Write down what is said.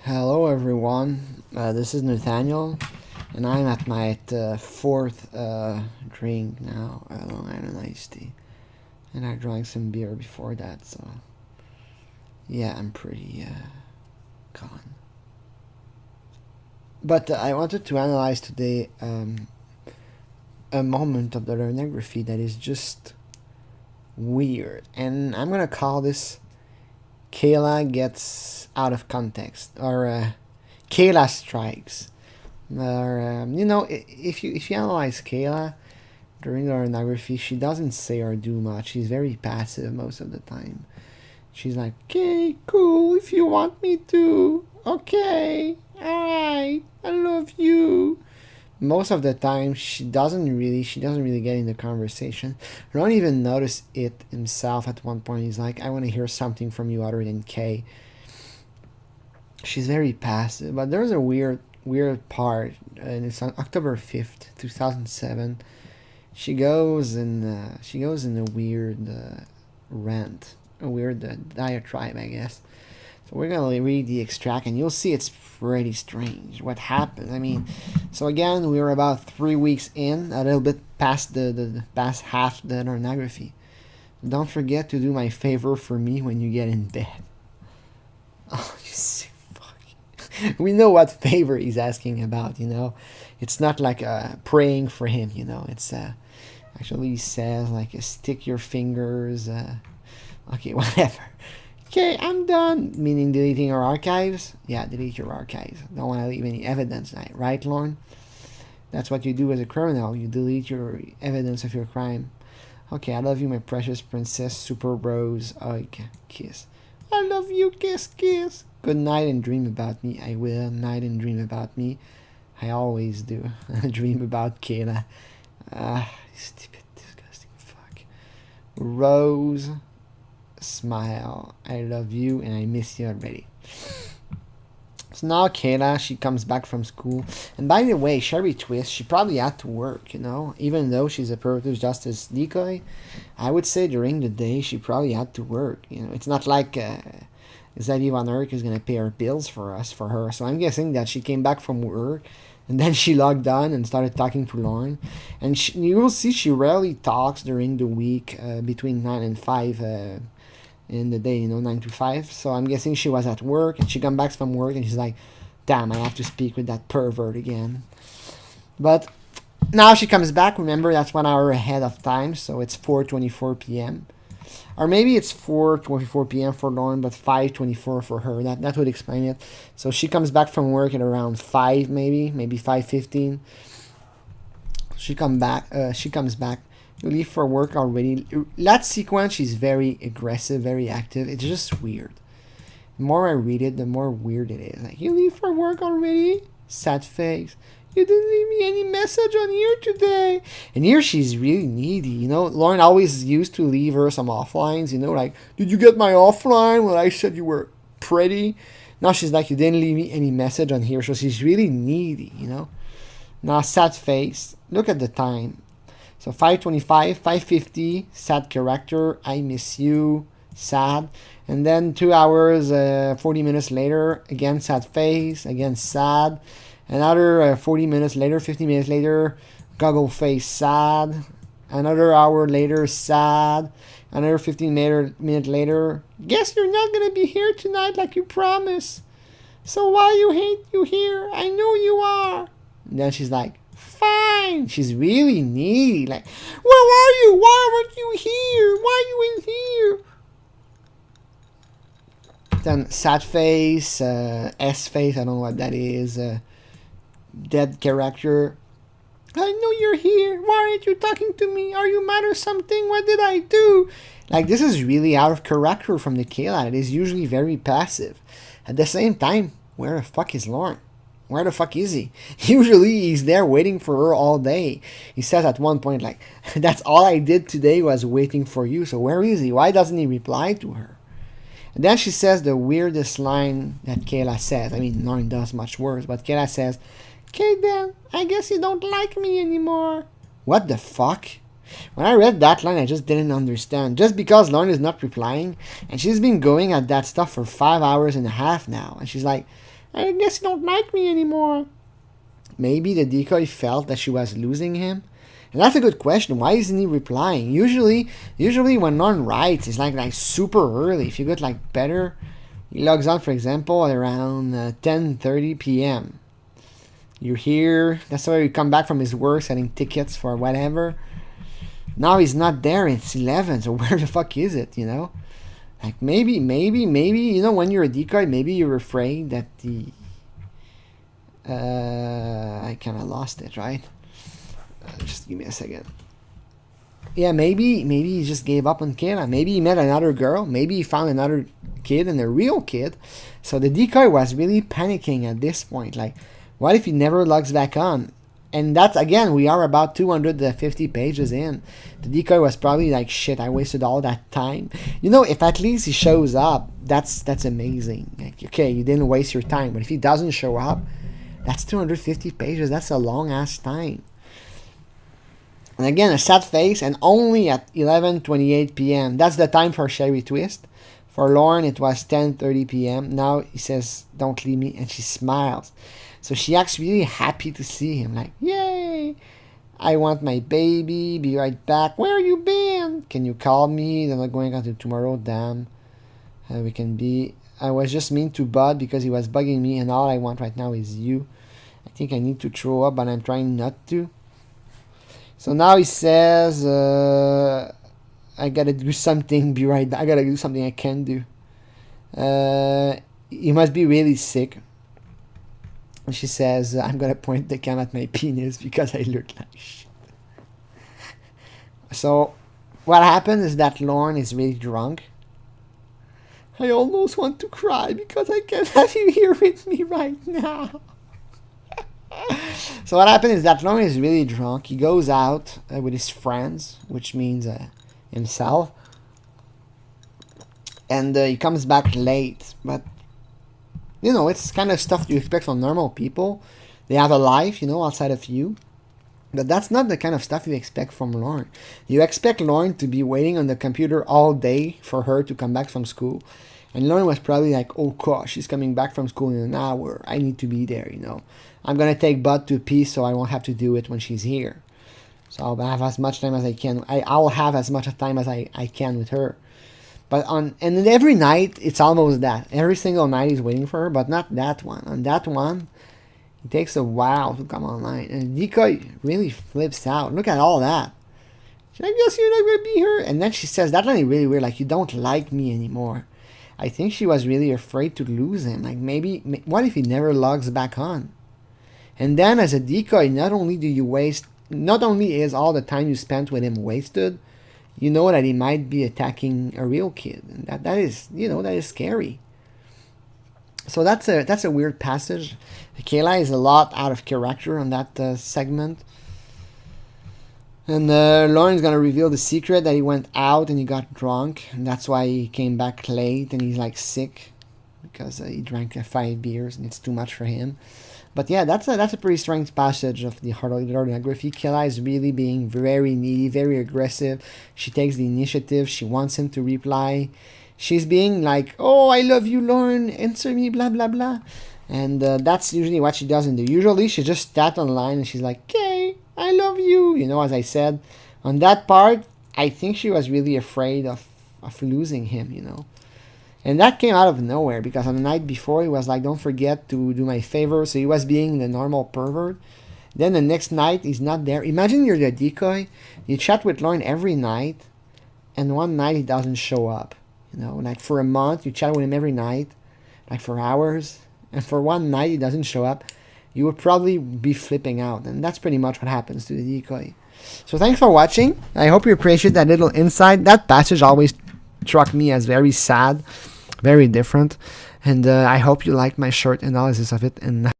Hello everyone, this is Nathaniel, and I'm at my fourth drink now, Long Island iced tea, and I drank some beer before that, so yeah, I'm pretty gone. But I wanted to analyze today a moment of the Lornography that is just weird, and I'm gonna call this Kayla gets out of context, or Kayla strikes. Or, if you analyze Kayla during the pornography, she doesn't say or do much. She's very passive most of the time. She's like, "Okay, cool. If you want me to, okay, all right. I love you." Most of the time, she doesn't really get in the conversation. I don't even notice it himself. At one point, he's like, "I want to hear something from you other than K." She's very passive, but there's a weird part, and it's on October 5th, 2007. She goes in a weird rant, a weird diatribe, I guess. So we're gonna read the extract, and you'll see it's pretty strange what happened. I mean, so again, we were about 3 weeks in, a little bit past the past half the pornography. Don't forget to do my favor for me when you get in bed. Oh, you sick fuck. We know what favor he's asking about, It's not like praying for him, It's actually he says like stick your fingers. Okay, whatever. Okay, I'm done. Meaning deleting our archives. Yeah, delete your archives. Don't want to leave any evidence, right, Lorne? That's what you do as a criminal. You delete your evidence of your crime. Okay, I love you, my precious princess. Super bros. Hug, kiss. I love you, kiss, kiss. Good night and dream about me. I will. Night and dream about me. I always do. Dream about Kayla. Stupid, disgusting fuck. Rose. Smile. I love you and I miss you already. So now Kayla, she comes back from school. And by the way, Sherry Twist, she probably had to work, Even though she's a perverted justice decoy, I would say during the day she probably had to work. It's not like Zadie Van Erck is going to pay her bills for her. So I'm guessing that she came back from work and then she logged on and started talking to Lauren. And you will see she rarely talks during the week between 9 and 5 in the day, 9 to 5. So I'm guessing she was at work and she come back from work and she's like, damn, I have to speak with that pervert again. But now she comes back. Remember, that's 1 hour ahead of time. So it's 4:24 p.m. Or maybe it's 4:24 p.m. for Lauren, but 5:24 for her. That would explain it. So she comes back from work at around 5, maybe 5:15. She comes back. You leave for work already. That sequence is very aggressive, very active. It's just weird. The more I read it, the more weird it is. Like, you leave for work already? Sad face. You didn't leave me any message on here today. And here she's really needy. Lauren always used to leave her some offlines. Like, did you get my offline when I said you were pretty? Now she's like, you didn't leave me any message on here. So she's really needy, Now, sad face. Look at the time. So 5:25, 5:50, sad character, I miss you, sad. And then 2 hours, 40 minutes later, again sad face, again sad. Another 40 minutes later, 50 minutes later, goggle face, sad. Another hour later, sad. Another 15 minutes later, guess you're not gonna be here tonight like you promised. So why you hate you here? I know you are. And then she's like, fine. She's really needy. Like, where are you? Why aren't you here? Why are you in here? Then sad face, S face, I don't know what that is. Dead character. I know you're here. Why aren't you talking to me? Are you mad or something? What did I do? Like, this is really out of character from the Kayla. It is usually very passive. At the same time, where the fuck is Lauren? Where the fuck is he? Usually he's there waiting for her all day. He says at one point, like, that's all I did today was waiting for you. So where is he? Why doesn't he reply to her? And then she says the weirdest line that Kayla says. I mean, Lauren does much worse, but Kayla says, okay then, I guess you don't like me anymore. What the fuck? When I read that line, I just didn't understand. Just because Lauren is not replying, and she's been going at that stuff for 5 hours and a half now. And she's like, I guess you don't like me anymore. Maybe the decoy felt that she was losing him. And that's a good question. Why isn't he replying? Usually when Lorne writes, it's like super early. If you get like better, he logs on, for example, at around 10:30 p.m. You're here. That's why you come back from his work, selling tickets for whatever. Now he's not there. It's 11. So where the fuck is it? You know, like maybe, you know, when you're a decoy, maybe you're afraid that the I kind of lost it, right? Just give me a second. Yeah, maybe he just gave up on Kayla. Maybe he met another girl. Maybe he found another kid and a real kid. So the decoy was really panicking at this point. Like, what if he never logs back on? And that's, again, we are about 250 pages in. The decoy was probably like, shit, I wasted all that time. You know, if at least he shows up, that's amazing. Like, okay, you didn't waste your time. But if he doesn't show up, that's 250 pages. That's a long-ass time. And again, a sad face, and only at 11:28 p.m. That's the time for Sherry Twist. For Lorne, it was 10:30 p.m. Now he says, don't leave me, and she smiles. So she acts really happy to see him, like, yay! I want my baby, be right back. Where you been? Can you call me? They're not going until tomorrow, damn. We can be... I was just mean to Bud because he was bugging me, and all I want right now is you. I think I need to throw up, but I'm trying not to. So now he says, I gotta do something, be right back. I gotta do something I can do. He must be really sick. And she says, I'm gonna point the cam at my penis because I look like shit. So what happened is that Lorne is really drunk. I almost want to cry because I can't have you here with me right now. So what happened is that Lorne is really drunk. He goes out with his friends, which means himself. And he comes back late. But, you know, it's kind of stuff you expect from normal people. They have a life, you know, outside of you. But that's not the kind of stuff you expect from Lorne. You expect Lorne to be waiting on the computer all day for her to come back from school. And Lorne was probably like, oh gosh, she's coming back from school in an hour. I need to be there, you know. I'm going to take Bud to pee so I won't have to do it when she's here. So I'll have as much time as I can. I'll have as much time as I can with her. But and then every night, it's almost that. Every single night he's waiting for her, but not that one. On that one, it takes a while to come online. And Decoy really flips out. Look at all that. She's like, I guess you're not going to be here. And then she says, that's really weird. Like, you don't like me anymore. I think she was really afraid to lose him. Like, maybe, what if he never logs back on? And then as a decoy, not only is all the time you spent with him wasted, you know that he might be attacking a real kid. And that is, you know, that is scary. So that's a weird passage. Kayla is a lot out of character on that segment. And Lorne's gonna reveal the secret that he went out and he got drunk, and that's why he came back late and he's like sick because he drank 5 beers and it's too much for him. But yeah, that's a pretty strange passage of the Holy Lornography. Kayla is really being very needy, very aggressive. She takes the initiative. She wants him to reply. She's being like, oh, I love you, Lorne. Answer me, blah, blah, blah. And that's usually what she does. Usually she just sat online and she's like, okay, I love you. You know, as I said, on that part, I think she was really afraid of losing him, you know. And that came out of nowhere because on the night before, he was like, don't forget to do my favor. So he was being the normal pervert. Then the next night, he's not there. Imagine you're the decoy. You chat with Lorne every night. And one night, he doesn't show up. You know, like for a month, you chat with him every night. Like for hours. And for one night, he doesn't show up. You would probably be flipping out. And that's pretty much what happens to the decoy. So thanks for watching. I hope you appreciate that little insight. That passage always struck me as very sad. Very different. And I hope you like my short analysis of it. And